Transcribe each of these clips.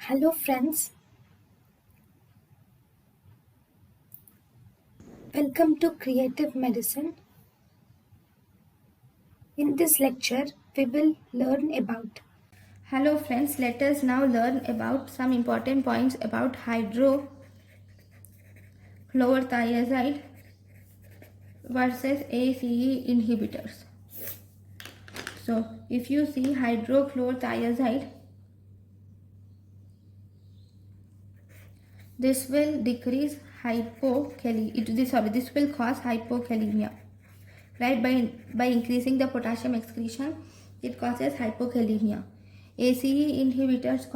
Hello friends, welcome to Creative Medicine. In this lecture, we will learn about. Hello friends, let us now learn about some important points about hydrochlorothiazide versus ACE inhibitors. So, if you see hydrochlorothiazide, this will decrease this will cause hypokalemia. Right, by increasing the potassium excretion, it causes hypokalemia. ACE inhibitors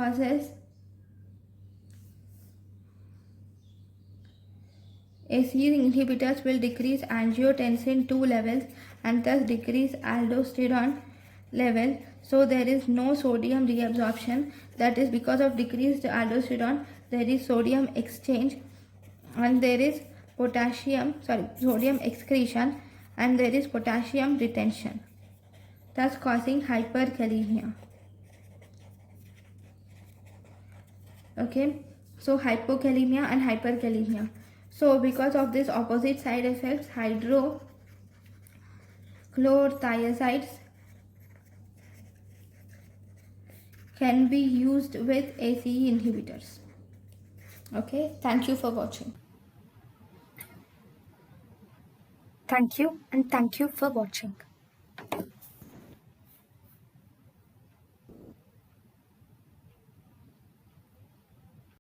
ACE inhibitors will decrease angiotensin II levels and thus decrease aldosterone level. So there is no sodium reabsorption. That is because of decreased aldosterone, there is sodium exchange and there is sodium excretion and there is potassium retention, thus causing hyperkalemia. Okay, so hypokalemia and hyperkalemia. So because of this opposite side effects, hydrochlorothiazides can be used with ACE inhibitors. Okay, thank you for watching. Thank you and thank you for watching.